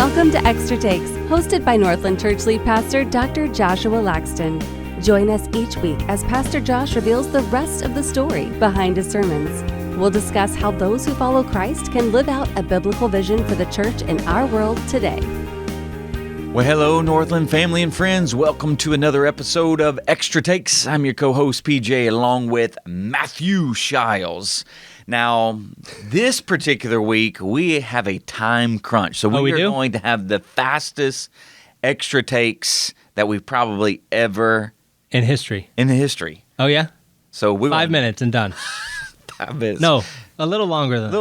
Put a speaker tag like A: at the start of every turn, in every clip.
A: Welcome to Extra Takes, hosted by Northland Church Lead Pastor Dr. Joshua Laxton. Join us each week as Pastor Josh reveals the rest of the story behind his sermons. We'll discuss how those who follow Christ can live out a biblical vision for the church in our world today.
B: Well, hello, Northland family and friends. Welcome to another episode of Extra Takes. I'm your co-host, PJ, along with Matthew Shiles. Now, this particular week, we have a time crunch. So we are going to have the fastest Extra Takes that we've probably ever...
C: In history.
B: In the history.
C: Oh, yeah?
B: So
C: 5 minutes and done.
B: 5 minutes.
C: No, a little longer than that.
B: A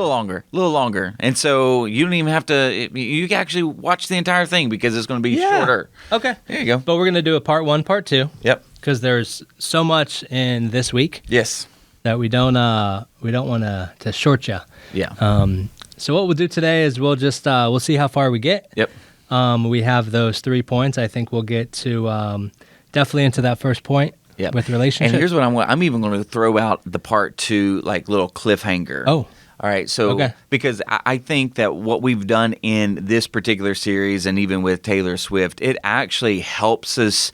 B: little longer. And so you don't even have to... You can actually watch the entire thing because it's going to be shorter.
C: Okay.
B: There you go.
C: But we're going to do a part 1, part 2.
B: Yep.
C: Because there's so much in this week.
B: Yes.
C: That we don't want to short you.
B: Yeah.
C: So what we'll do today is we'll just we'll see how far we get.
B: Yep.
C: We have those 3 points. I think we'll get to definitely into that first point.
B: Yep.
C: With relationships.
B: And here's what I'm even going to throw out the part 2 like little cliffhanger.
C: Oh.
B: All right. So because I think that what we've done in this particular series and even with Taylor Swift, it actually helps us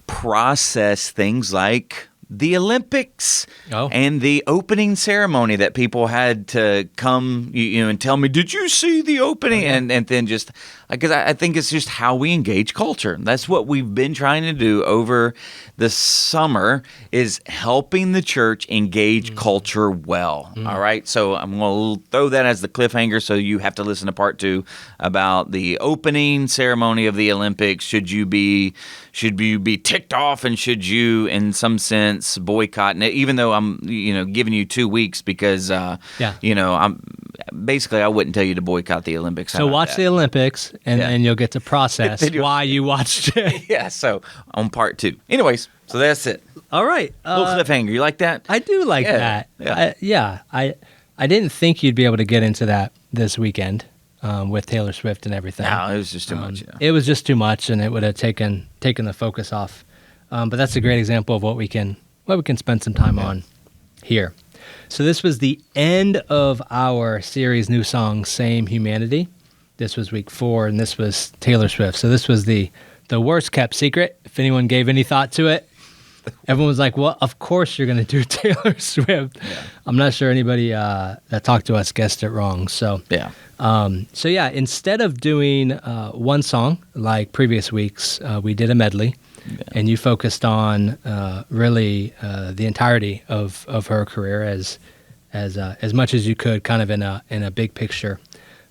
B: process things like the Olympics and the opening ceremony that people had to come, and tell me, did you see the opening? And then just, because I think it's just how we engage culture. That's what we've been trying to do over the summer is helping the church engage culture well. All right. So I'm going to throw that as the cliffhanger. So you have to listen to part 2 about the opening ceremony of the Olympics. Should you be ticked off and should you, in some sense, boycott? And even though I'm, giving you 2 weeks because, I'm basically I wouldn't tell you to boycott the Olympics.
C: So watch the Olympics and you'll get to process why you watched it.
B: Yeah. So on part 2. Anyways, so that's it.
C: All right.
B: Little cliffhanger. You like that?
C: I do like that.
B: Yeah.
C: I didn't think you'd be able to get into that this weekend with Taylor Swift and everything.
B: No, it was just too much. Yeah.
C: It was just too much, and it would have taken the focus off. But that's a great example of what we can spend some time on here. So this was the end of our series, New Songs, Same Humanity. This was week 4, and this was Taylor Swift. So this was the worst kept secret. If anyone gave any thought to it, everyone was like, well, of course you're going to do Taylor Swift. Yeah. I'm not sure anybody that talked to us guessed it wrong. So instead of doing one song like previous weeks, we did a medley. Yeah. And you focused on really the entirety of her career as much as you could, kind of in a big picture.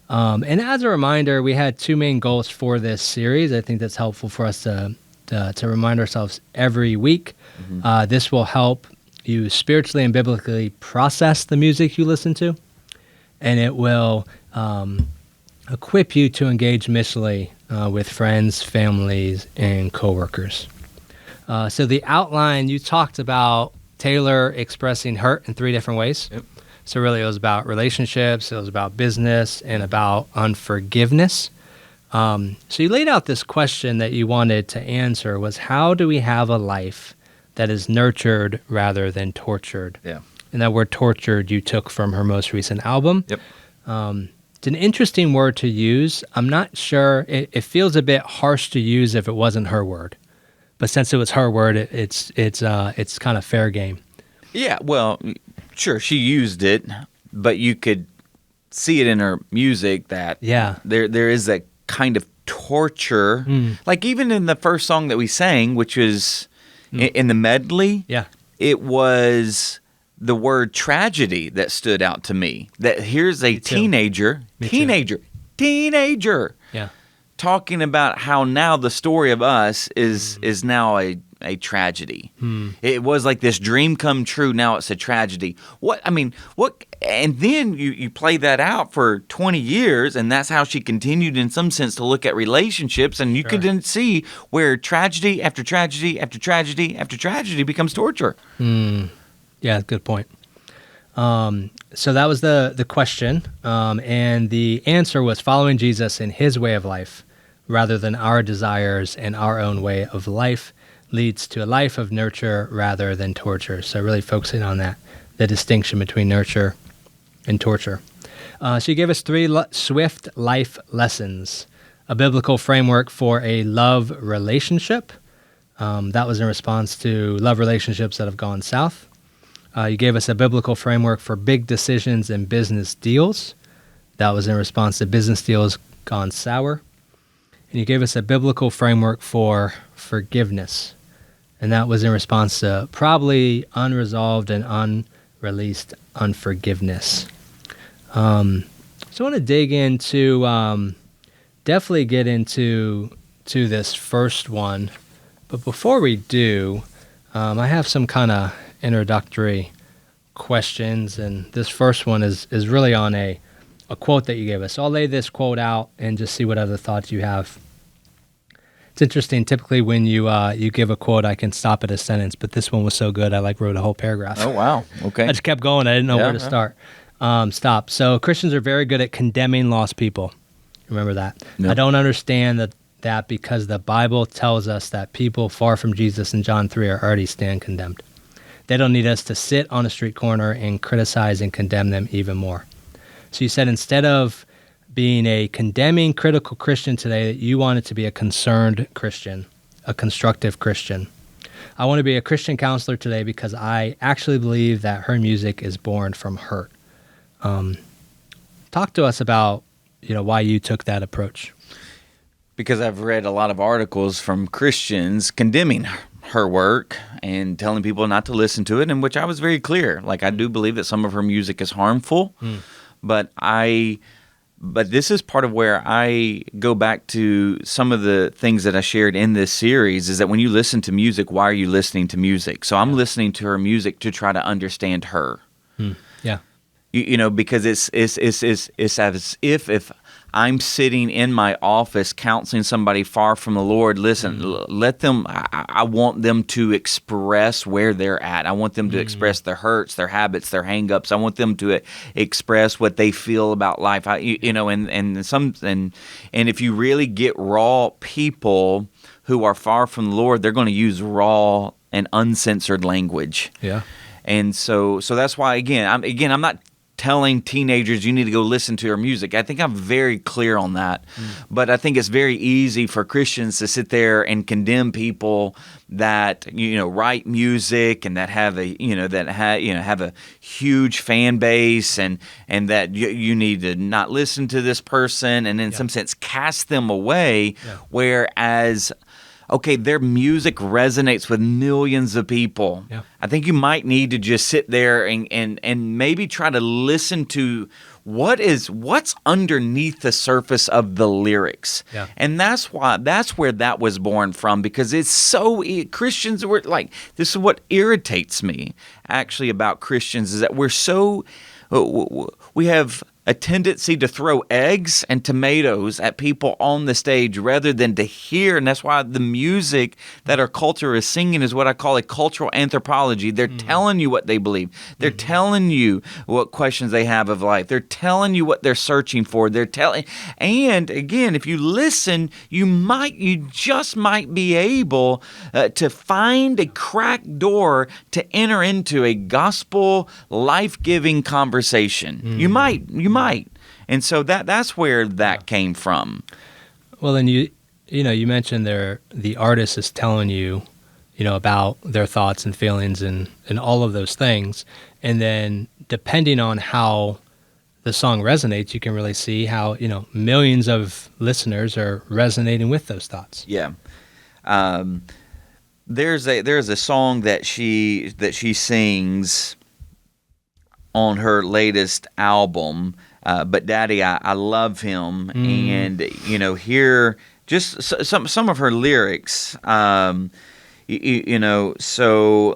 C: And as a reminder, we had 2 main goals for this series. I think that's helpful for us to remind ourselves every week. Mm-hmm. This will help you spiritually and biblically process the music you listen to, and it will equip you to engage missionally with friends, families, and coworkers. So the outline, you talked about Taylor expressing hurt in 3 different ways. Yep. So really it was about relationships, it was about business, and about unforgiveness. So you laid out this question that you wanted to answer was, how do we have a life that is nurtured rather than tortured?
B: Yeah.
C: And that word tortured you took from her most recent album.
B: Yep.
C: It's an interesting word to use. I'm not sure. It feels a bit harsh to use if it wasn't her word. But since it was her word, it's kind of fair game.
B: Yeah, well, sure, she used it, but you could see it in her music that there is a kind of torture. Like even in the first song that we sang, which was in the medley, it was the word tragedy that stood out to me. That here's a teenager, talking about how now the story of us is now a tragedy. It was like this dream come true. Now it's a tragedy. What? And then you play that out for 20 years, and that's how she continued in some sense to look at relationships, and you could then see where tragedy after tragedy after tragedy after tragedy becomes torture.
C: Yeah, good point. So that was the question, and the answer was following Jesus in his way of life rather than our desires and our own way of life leads to a life of nurture rather than torture. So really focusing on that, the distinction between nurture and torture. So you gave us 3 Swift life lessons. a biblical framework for a love relationship. That was in response to love relationships that have gone south. You gave us a biblical framework for big decisions and business deals. That was in response to business deals gone sour. And you gave us a biblical framework for forgiveness. And that was in response to probably unresolved and unreleased unforgiveness. So I want to dig into, definitely get into this first one. But before we do, I have some kind of introductory questions. And this first one is really on a quote that you gave us. So I'll lay this quote out and just see what other thoughts you have. It's interesting. Typically, when you give a quote, I can stop at a sentence, but this one was so good, I wrote a whole paragraph.
B: Oh, wow. Okay.
C: I just kept going. I didn't know where to start. Stop. So Christians are very good at condemning lost people. Remember that.
B: Nope.
C: I don't understand that because the Bible tells us that people far from Jesus in John 3 are already stand condemned. They don't need us to sit on a street corner and criticize and condemn them even more. So you said instead of being a condemning, critical Christian today, that you wanted to be a concerned Christian, a constructive Christian. I want to be a Christian counselor today because I actually believe that her music is born from hurt. Talk to us about, why you took that approach.
B: Because I've read a lot of articles from Christians condemning her work and telling people not to listen to it, in which I was very clear. Like, I do believe that some of her music is harmful, but this is part of where I go back to some of the things that I shared in this series, is that when you listen to music, why are you listening to music? So I'm listening to her music to try to understand her.
C: Yeah.
B: Because it's as if I'm sitting in my office counseling somebody far from the Lord. Listen, let them. I want them to express where they're at. I want them to express their hurts, their habits, their hang-ups. I want them to express what they feel about life. And if you really get raw people who are far from the Lord, they're going to use raw and uncensored language.
C: Yeah.
B: And so that's why I'm not telling teenagers you need to go listen to her music. I think I'm very clear on that. But I think it's very easy for Christians to sit there and condemn people that write music and that have have a huge fan base and that you need to not listen to this person, and in some sense cast them away. Whereas, okay, their music resonates with millions of people. Yeah. I think you might need to just sit there and maybe try to listen to what's underneath the surface of the lyrics. Yeah. And that's where that was born from, because Christians were like, this is what irritates me actually about Christians, is that we have a tendency to throw eggs and tomatoes at people on the stage rather than to hear. And that's why the music that our culture is singing is what I call a cultural anthropology. They're telling you what they believe. They're telling you what questions they have of life. They're telling you what they're searching for. And again, if you listen, you just might be able to find a cracked door to enter into a gospel, life-giving conversation. You might. And so that's where that came from. Well,
C: and you mentioned the artist is telling you, about their thoughts and feelings and all of those things. And then depending on how the song resonates, you can really see how, millions of listeners are resonating with those thoughts.
B: Yeah. There's a song that she sings on her latest album, but Daddy, I love him, and here just some of her lyrics. So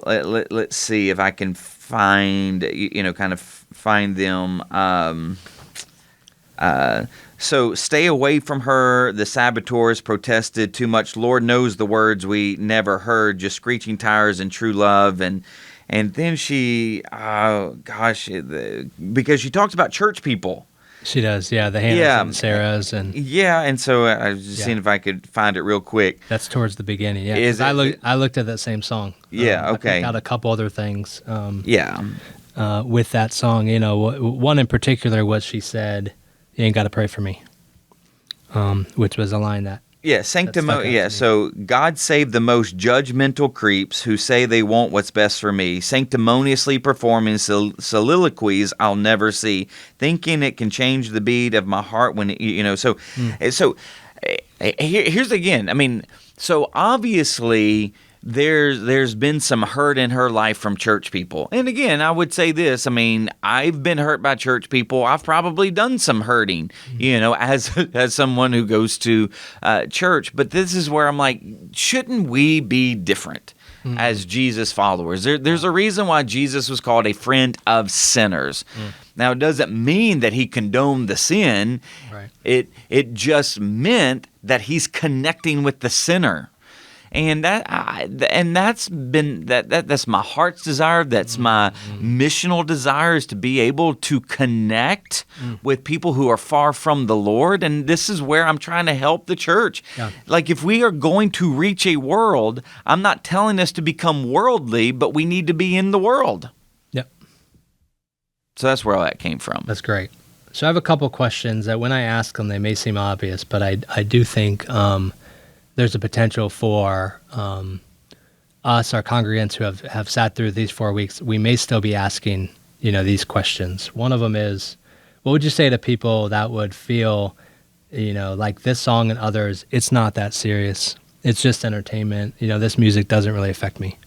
B: let's see if I can find find them. So stay away from her, the saboteurs protested too much. Lord knows the words we never heard, just screeching tires and true love. And then she, because she talks about church people.
C: She does, yeah, the Hannahs and Sarahs.
B: And so I was just seeing if I could find it real quick.
C: That's towards the beginning, yeah. I looked at that same song.
B: Yeah, okay.
C: I picked out a couple other things with that song. One in particular, what she said, you ain't got to pray for me. which was a line that.
B: Yeah, so God save the most judgmental creeps who say they want what's best for me, sanctimoniously performing soliloquies I'll never see, thinking it can change the beat of my heart when, here's again, I mean, so obviously there's been some hurt in her life from church people. And again, I would say this, I mean, I've been hurt by church people. I've probably done some hurting, as someone who goes to church. But this is where I'm like, shouldn't we be different as Jesus followers? There's a reason why Jesus was called a friend of sinners. Now, it doesn't mean that he condoned the sin.
C: Right.
B: It just meant that he's connecting with the sinner. And that's my heart's desire. That's my missional desire, is to be able to connect with people who are far from the Lord. And this is where I'm trying to help the church. Yeah. Like, if we are going to reach a world, I'm not telling us to become worldly, but we need to be in the world.
C: Yep.
B: So that's where all that came from.
C: That's great. So I have a couple questions that when I ask them, they may seem obvious, but I do think there's a potential for us, our congregants who have sat through these 4 weeks, we may still be asking, these questions. One of them is, what would you say to people that would feel, like this song and others, it's not that serious. It's just entertainment. This music doesn't really affect me.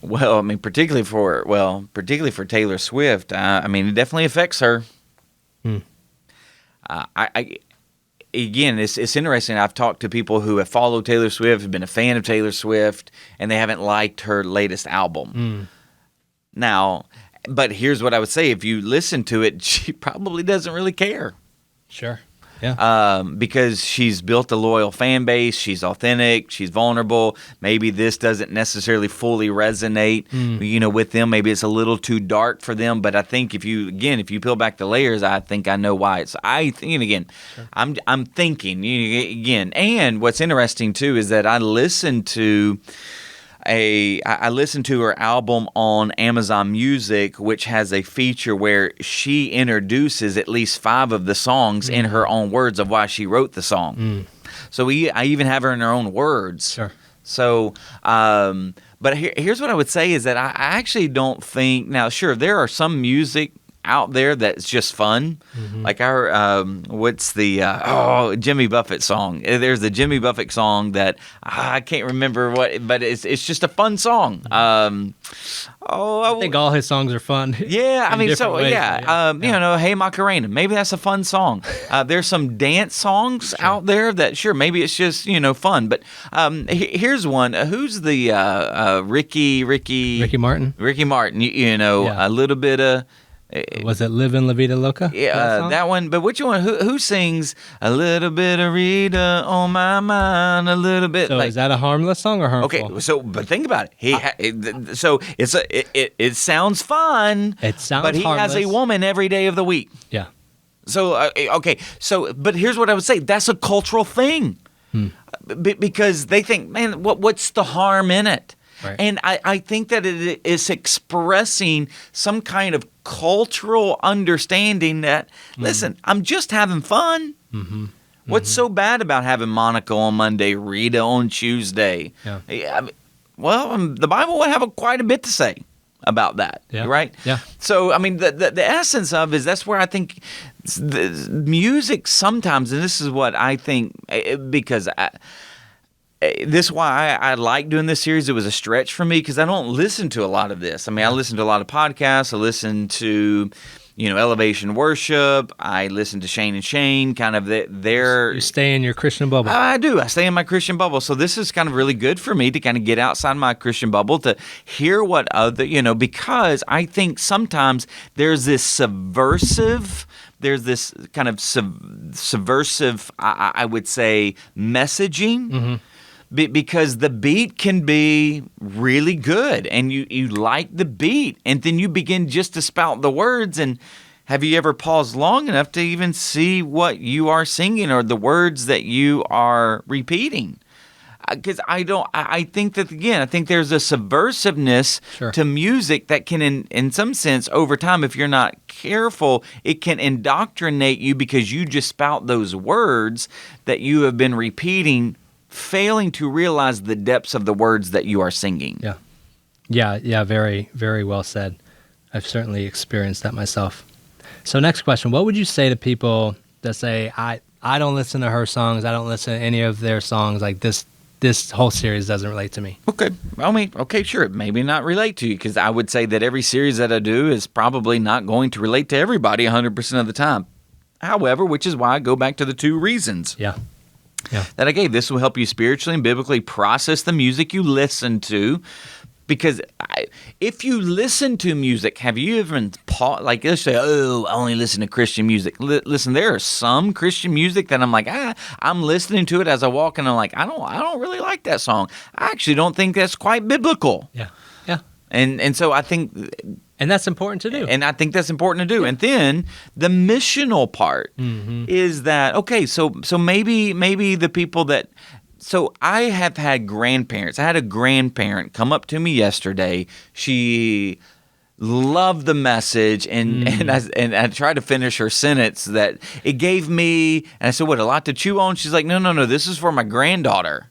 B: Well, I mean, particularly for Taylor Swift, I mean, it definitely affects her. Again, it's interesting. I've talked to people who have followed Taylor Swift, have been a fan of Taylor Swift, and they haven't liked her latest album. Now, but here's what I would say. If you listen to it, she probably doesn't really care.
C: Sure. Yeah.
B: Because she's built a loyal fan base. She's authentic. She's vulnerable. Maybe this doesn't necessarily fully resonate, with them. Maybe it's a little too dark for them. But I think if you peel back the layers, I think I know why. Sure. I'm thinking again. And what's interesting too is that I listened to her album on Amazon Music, which has a feature where she introduces at least 5 of the songs in her own words of why she wrote the song. So I even have her in her own words.
C: Sure.
B: So, but here's what I would say is that I actually don't think, now sure, there are some music out there that's just fun. Like our what's the Jimmy Buffett song. There's the Jimmy Buffett song that I can't remember what, but it's just a fun song. I
C: think all his songs are fun.
B: Yeah, I mean, so
C: ways,
B: Hey Macarena, maybe that's a fun song. There's some dance songs out there that maybe it's just fun. But here's one. Who's the Ricky Martin? Ricky Martin. A little bit of.
C: Was it Livin' La Vida Loca?
B: Yeah, that one. But which one? Who sings a little bit of Rita on my mind? A little bit.
C: So is that a harmless song or harmful?
B: Okay, so but think about it. So it sounds fun.
C: It sounds.
B: But he
C: harmless.
B: has a woman every day of the week.
C: Yeah.
B: So but here's what I would say. That's a cultural thing, because they think, man, what's the harm in it?
C: Right.
B: And I think that it is expressing some kind of cultural understanding that, listen, I'm just having fun. What's so bad about having Monica on Monday, Rita on Tuesday? Yeah. The Bible would have quite a bit to say about that, right?
C: Yeah. So,
B: I mean, the essence of is that's where I think the music sometimes, and this is what I think, because this is why I like doing this series. It was a stretch for me because I don't listen to a lot of this. I mean, I listen to a lot of podcasts. I listen to, Elevation Worship. I listen to Shane and Shane, kind of their...
C: You stay in your Christian bubble.
B: I do. I stay in my Christian bubble. So this is kind of really good for me to kind of get outside my Christian bubble, to hear what other, because I think sometimes there's this subversive... There's this kind of subversive, I would say, messaging. Because the beat can be really good, and you like the beat, and then you begin just to spout the words. And have you ever paused long enough to even see what you are singing or the words that you are repeating? because I think that, again, I think there's a subversiveness to music that can, in some sense, over time, if you're not careful, it can indoctrinate you because you just spout those words that you have been repeating, failing to realize the depths of the words that you are singing.
C: Yeah, very, very well said. I've certainly experienced that myself. So next question, what would you say to people that say, I don't listen to her songs, I don't listen to any of their songs, like this whole series doesn't relate to me?
B: Okay. I mean, okay, sure, it maybe not relate to you, because I would say that every series that I do is probably not going to relate to everybody 100% of the time. However, which is why I go back to the 2 reasons that I gave. This will help you spiritually and biblically process the music you listen to. Because if you listen to music, have you even like, let's say, oh, I only listen to Christian music. Listen, there are some Christian music that I'm like, I'm listening to it as I walk, and I'm like, I don't really like that song. I actually don't think that's quite biblical.
C: Yeah.
B: And so I think,
C: and that's important to do.
B: And I think that's important to do. And then the missional part is that, okay, so maybe the people that. So I have had grandparents. I had a grandparent come up to me yesterday. She loved the message, and I tried to finish her sentence that it gave me. And I said, "What, a lot to chew on?" She's like, "No. This is for my granddaughter."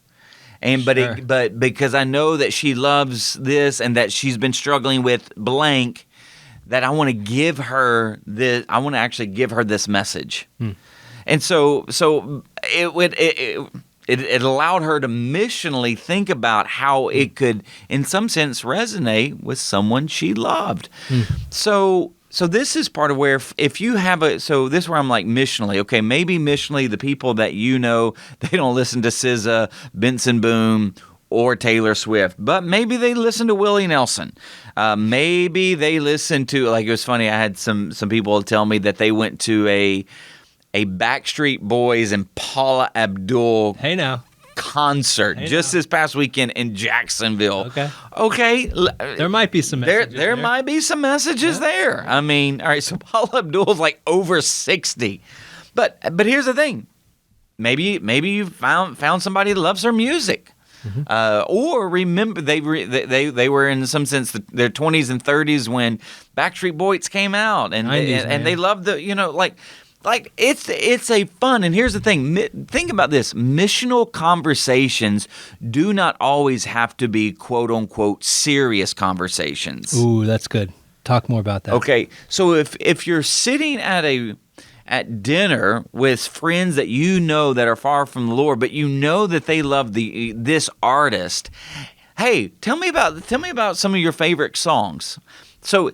B: And but because I know that she loves this and that she's been struggling with blank, that I want to give her this. I want to actually give her this message. And so it allowed her to missionally think about how it could, in some sense, resonate with someone she loved. So this is part of where if you have this is where I'm like missionally, okay, maybe missionally the people that you know, they don't listen to SZA, Benson Boone, or Taylor Swift, but maybe they listen to Willie Nelson. Maybe they listen to, like, it was funny, I had some people tell me that they went to a Backstreet Boys and Paula Abdul concert this past weekend in Jacksonville. Okay.
C: There might be some messages
B: there might be some messages there. I mean, all right, so Paula Abdul's like over 60. But here's the thing. Maybe you found somebody that loves her music. Or remember they were in some sense their 20s and 30s when Backstreet Boys came out, and they loved the like it's a fun. And here's the thing: think about this: missional conversations do not always have to be quote unquote serious conversations.
C: Ooh, that's good. Talk more about that.
B: Okay, so if you're sitting at dinner with friends that you know that are far from the Lord, but you know that they love this artist, hey, tell me about some of your favorite songs. So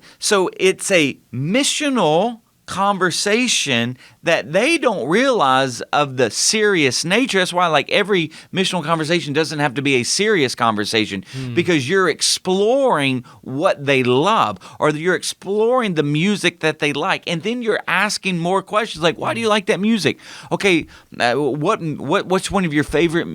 B: it's a missional conversation that they don't realize of the serious nature. That's why, like, every missional conversation doesn't have to be a serious conversation, because you're exploring what they love, or you're exploring the music that they like, and then you're asking more questions like, why do you like that music? Okay, what's one of your favorite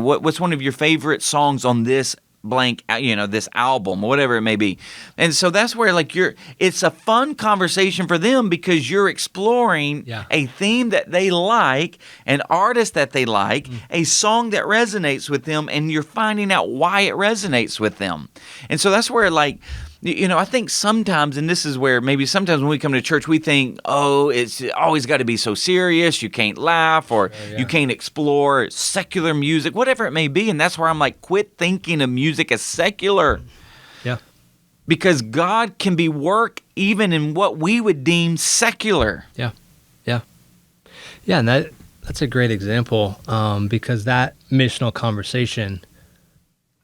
B: what's one of your favorite songs on this blank, this album, whatever it may be. And so that's where, like, it's a fun conversation for them because you're exploring a theme that they like, an artist that they like, a song that resonates with them, and you're finding out why it resonates with them. And so that's where, like, I think sometimes, and this is where maybe sometimes when we come to church, we think, oh, it's always got to be so serious, you can't laugh, or you can't explore secular music, whatever it may be. And that's where I'm like, quit thinking of music as secular.
C: Yeah.
B: Because God can be work even in what we would deem secular.
C: Yeah. And that's a great example, because that missional conversation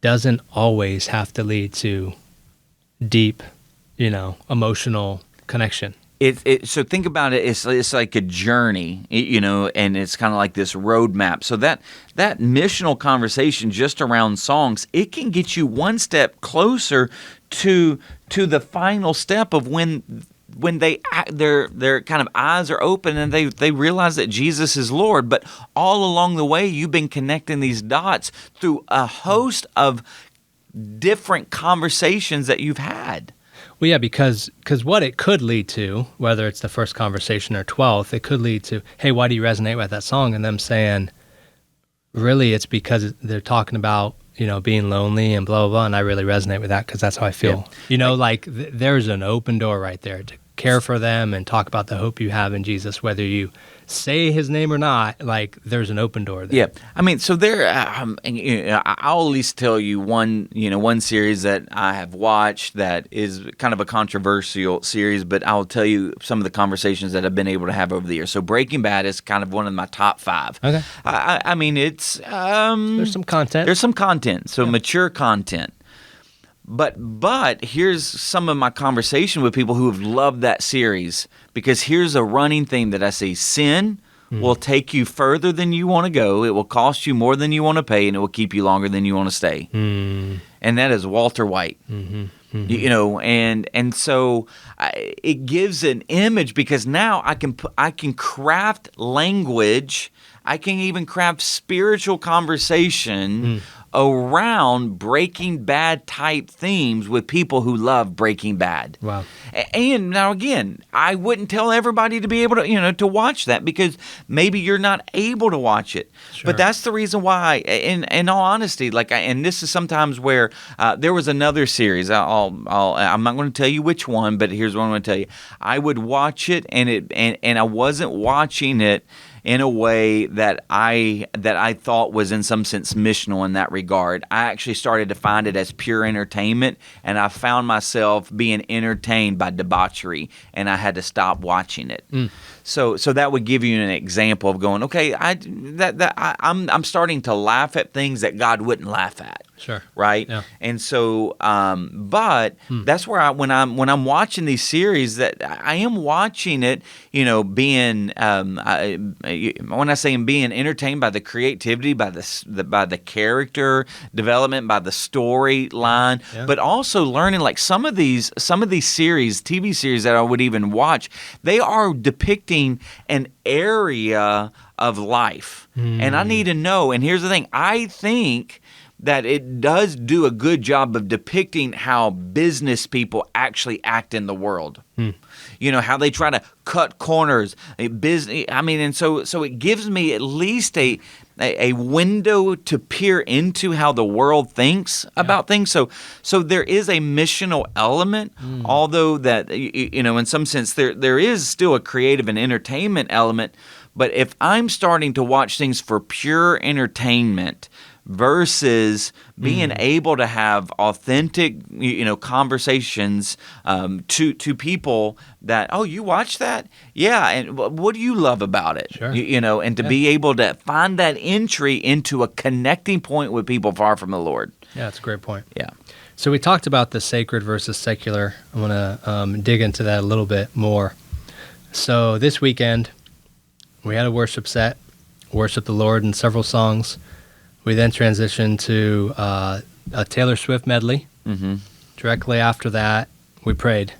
C: doesn't always have to lead to deep, emotional connection.
B: So think about it. It's like a journey, and it's kind of like this roadmap. So that missional conversation just around songs, it can get you one step closer to the final step of when their kind of eyes are open and they realize that Jesus is Lord. But all along the way, you've been connecting these dots through a host of different conversations that you've had.
C: Well, yeah, because what it could lead to, whether it's the first conversation or 12th, it could lead to, hey, why do you resonate with that song? And them saying, really it's because they're talking about, being lonely and blah, blah, blah. And I really resonate with that because that's how I feel. Yeah. There's an open door right there to care for them and talk about the hope you have in Jesus, whether you say his name or not. There's an open door there.
B: Yeah, I mean, so there. I'll at least tell you one series that I have watched that is kind of a controversial series, but I'll tell you some of the conversations that I've been able to have over the years. So Breaking Bad is kind of one of my top 5.
C: Okay.
B: I mean, it's
C: there's some content.
B: There's some content, so mature content. But here's some of my conversation with people who have loved that series, because here's a running theme that I see. Sin will take you further than you want to go. It will cost you more than you want to pay, and it will keep you longer than you want to stay. And that is Walter White. And so it gives an image, because now I can craft language. I can even craft spiritual conversation around Breaking Bad type themes with people who love Breaking Bad.
C: Wow.
B: And now again, I wouldn't tell everybody to be able to, to watch that, because maybe you're not able to watch it.
C: Sure.
B: But that's the reason why, in all honesty, and this is sometimes where there was another series. I'm not going to tell you which one, but here's what I'm going to tell you. I would watch it, and I wasn't watching it in a way that I thought was in some sense missional in that regard. I actually started to find it as pure entertainment, and I found myself being entertained by debauchery, and I had to stop watching it. So that would give you an example of going, okay, I'm starting to laugh at things that God wouldn't laugh at.
C: Sure.
B: Right.
C: Yeah.
B: And so, but that's where when I'm watching these series, that I am watching it, being when I say I'm being entertained by the creativity, by the character development, by the storyline, but also learning, like some of these series, TV series that I would even watch, they are depicting an area of life, and I need to know. And here's the thing: I think that it does do a good job of depicting how business people actually act in the world. How they try to cut corners. And so it gives me at least a window to peer into how the world thinks about things. So there is a missional element, although that, in some sense there is still a creative and entertainment element. But if I'm starting to watch things for pure entertainment versus being able to have authentic, conversations to people that, oh, you watch that? Yeah, and what do you love about it?
C: Sure.
B: And to be able to find that entry into a connecting point with people far from the Lord.
C: Yeah, that's a great point.
B: Yeah.
C: So we talked about the sacred versus secular. I want to dig into that a little bit more. So this weekend, we had a worship set, worship the Lord in several songs. We then transitioned to a Taylor Swift medley. Directly after that, we prayed.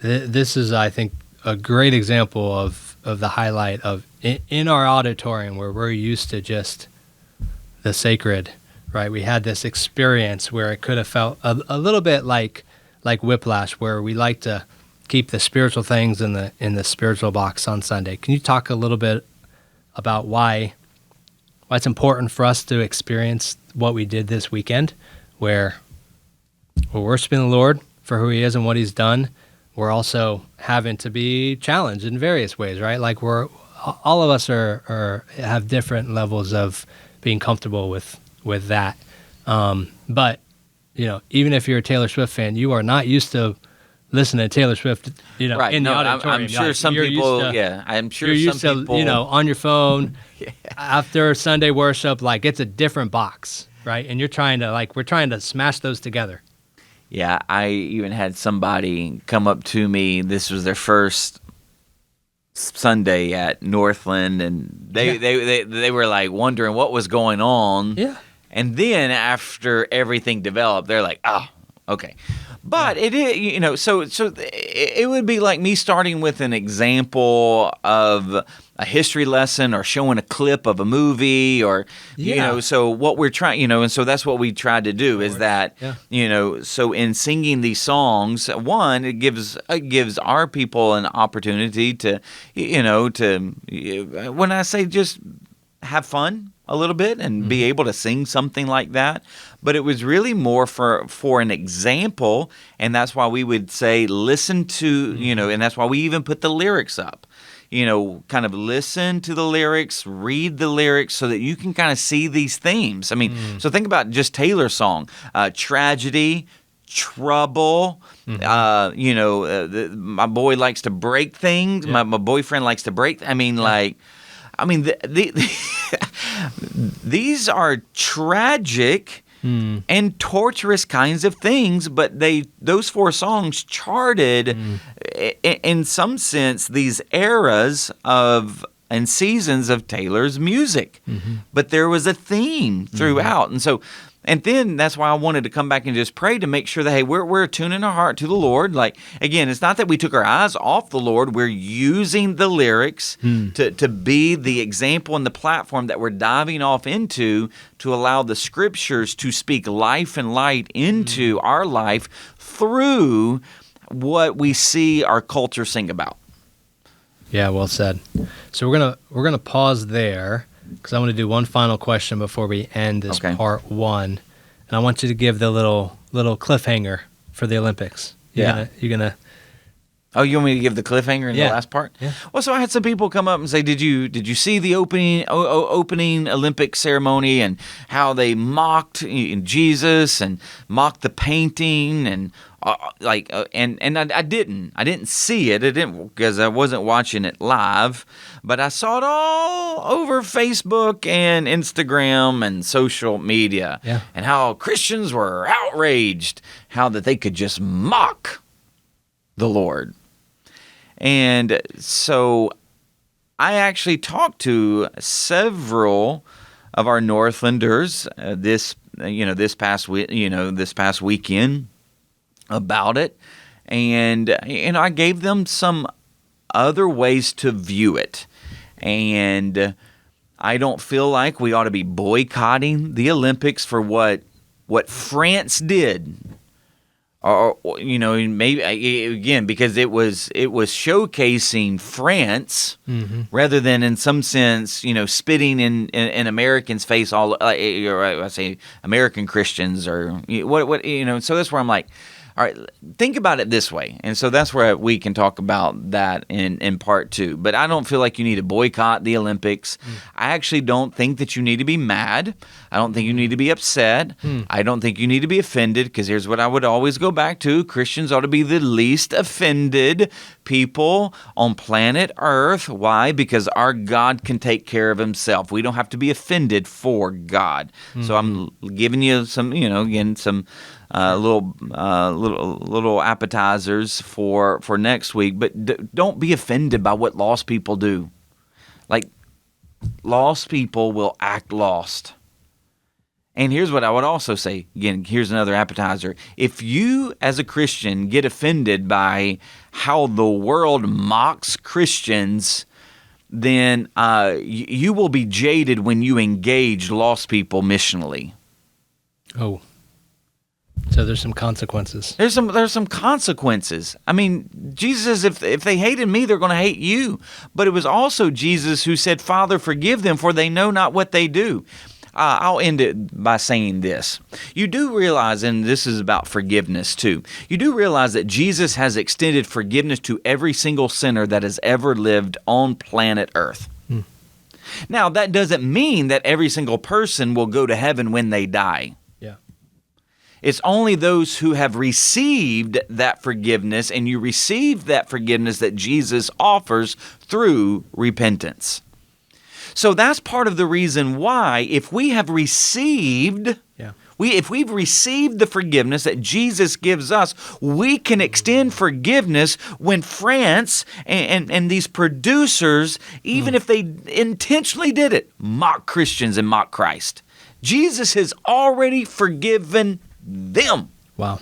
C: This is, I think, a great example of the highlight of in our auditorium, where we're used to just the sacred, right? We had this experience where it could have felt a little bit like Whiplash, where we like to keep the spiritual things in the spiritual box on Sunday. Can you talk a little bit about why it's important for us to experience what we did this weekend, where we're worshiping the Lord for who he is and what he's done? We're also having to be challenged in various ways, right? Like all of us have different levels of being comfortable with that. But even if you're a Taylor Swift fan, you are not used to listening to Taylor Swift,
B: right.
C: in the auditorium.
B: I'm sure some people, I'm sure
C: you're
B: some
C: used
B: people,
C: to, on your phone after Sunday worship, it's a different box, right? And we're trying to smash those together.
B: Yeah, I even had somebody come up to me. This was their first Sunday at Northland, and they were like wondering what was going on.
C: Yeah.
B: And then after everything developed, they're like, oh, okay. But it is, so it would be like me starting with an example of a history lesson or showing a clip of a movie or, so what we're trying, and so that's what we tried to do is that, so in singing these songs, one, it gives our people an opportunity to, when I say just have fun a little bit and be able to sing something like that, but it was really more for an example, and that's why we would say listen to, and that's why we even put the lyrics up. Kind of listen to the lyrics, read the lyrics so that you can kind of see these themes. I mean, so think about just Taylor's song, tragedy, trouble, my boy likes to break things. Yeah. My boyfriend likes to break. These are tragic and torturous kinds of things, but those 4 songs charted, in some sense, these eras and seasons of Taylor's music. But there was a theme throughout, and then that's why I wanted to come back and just pray to make sure that, hey, we're attuning our heart to the Lord. Like, again, it's not that we took our eyes off the Lord. We're using the lyrics to be the example and the platform that we're diving off into to allow the Scriptures to speak life and light into our life through what we see our culture sing about.
C: Yeah, well said. So we're gonna pause there, because I want to do one final question before we end this part 1, and I want you to give the little cliffhanger for the Olympics. You're gonna.
B: Oh, you want me to give the cliffhanger in the last part?
C: Yeah.
B: Well, so I had some people come up and say, "Did you see the opening Olympic ceremony and how they mocked Jesus and mocked the painting and I didn't see it. I didn't, because I wasn't watching it live, but I saw it all over Facebook and Instagram and social media, and how Christians were outraged, how that they could just mock the Lord." And so I actually talked to several of our Northlanders this past weekend about it, and I gave them some other ways to view it. And I don't feel like we ought to be boycotting the Olympics for what France did. Or maybe again, because it was showcasing France rather than, in some sense, spitting in Americans' face. I say American Christians or what. So that's where I'm like, all right, think about it this way. And so that's where we can talk about that in part 2. But I don't feel like you need to boycott the Olympics. I actually don't think that you need to be mad. I don't think you need to be upset. I don't think you need to be offended, because here's what I would always go back to. Christians ought to be the least offended people on planet Earth. Why? Because our God can take care of himself. We don't have to be offended for God. So I'm giving you some, some little appetizers for next week, but don't be offended by what lost people do. Like, lost people will act lost. And here's what I would also say. Again, here's another appetizer. If you, as a Christian, get offended by how the world mocks Christians, then you will be jaded when you engage lost people missionally.
C: Oh. So there's some consequences.
B: There's some consequences. I mean, Jesus, if they hated me, they're going to hate you. But it was also Jesus who said, "Father, forgive them, for they know not what they do." I'll end it by saying this. You do realize, and this is about forgiveness too, you do realize that Jesus has extended forgiveness to every single sinner that has ever lived on planet Earth. Now, that doesn't mean that every single person will go to heaven when they die. It's only those who have received that forgiveness, and you receive that forgiveness that Jesus offers through repentance. So that's part of the reason why, if we have received, if we've received the forgiveness that Jesus gives us, we can extend forgiveness when France and these producers, even if they intentionally did it, mock Christians and mock Christ. Jesus has already forgiven them.
C: Wow.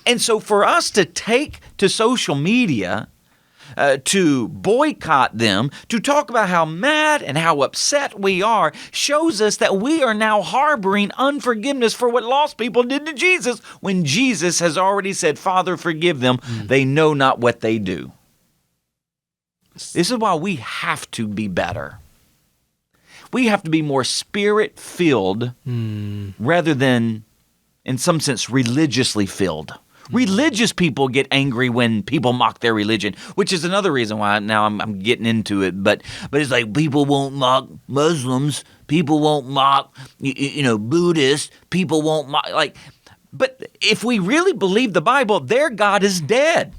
B: And so for us to take to social media, to boycott them, to talk about how mad and how upset we are, shows us that we are now harboring unforgiveness for what lost people did to Jesus, when Jesus has already said, "Father, forgive them. They know not what they do." This is why we have to be better. We have to be more spirit-filled rather than, in some sense, religiously filled. Religious people get angry when people mock their religion, which is another reason why now I'm getting into it. But it's like people won't mock Muslims, people won't mock Buddhists, people won't mock But if we really believe the Bible, their God is dead.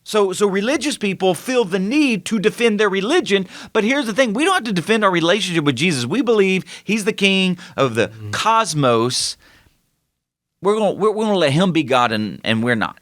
B: So religious people feel the need to defend their religion, but here's the thing: we don't have to defend our relationship with Jesus. We believe He's the King of the cosmos. We're gonna let Him be God, and we're not.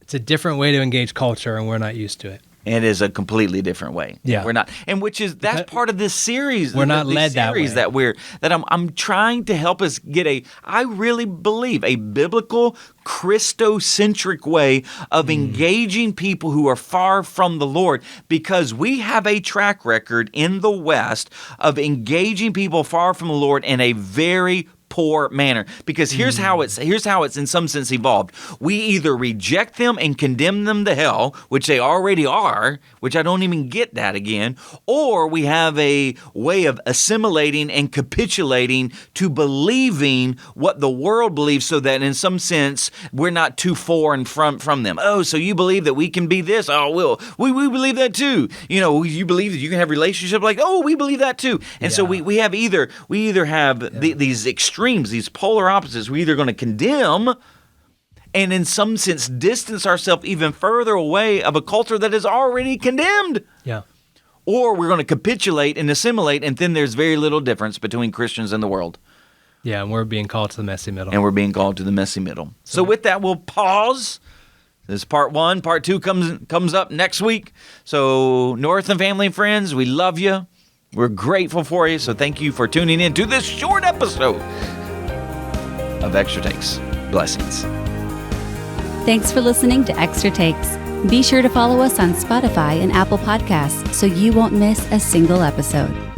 C: It's a different way to engage culture, and we're not used to it.
B: It is a completely different way.
C: Yeah,
B: we're not, and that's part of this series.
C: We're not led that way.
B: I'm trying to help us get I really believe a biblical, Christocentric way of engaging people who are far from the Lord, because we have a track record in the West of engaging people far from the Lord in a very poor manner. Because here's how it's in some sense evolved. We either reject them and condemn them to hell, which they already are, which I don't even get that again, or we have a way of assimilating and capitulating to believing what the world believes, so that in some sense we're not too foreign from them. Oh, so you believe that we can be this? Oh, well, we believe that too. You believe that you can have relationships like, oh, we believe that too. And so we either have these extremes, these polar opposites. We're either going to condemn and in some sense distance ourselves even further away of a culture that is already condemned. Yeah. Or we're going to capitulate and assimilate, and then there's very little difference between Christians and the world.
C: Yeah, and we're being called to the messy middle.
B: So with that, we'll pause. This is part 1. Part 2 comes up next week. So Northland family and friends, we love you. We're grateful for you. So thank you for tuning in to this short episode of Extra Takes. Blessings.
A: Thanks for listening to Extra Takes. Be sure to follow us on Spotify and Apple Podcasts so you won't miss a single episode.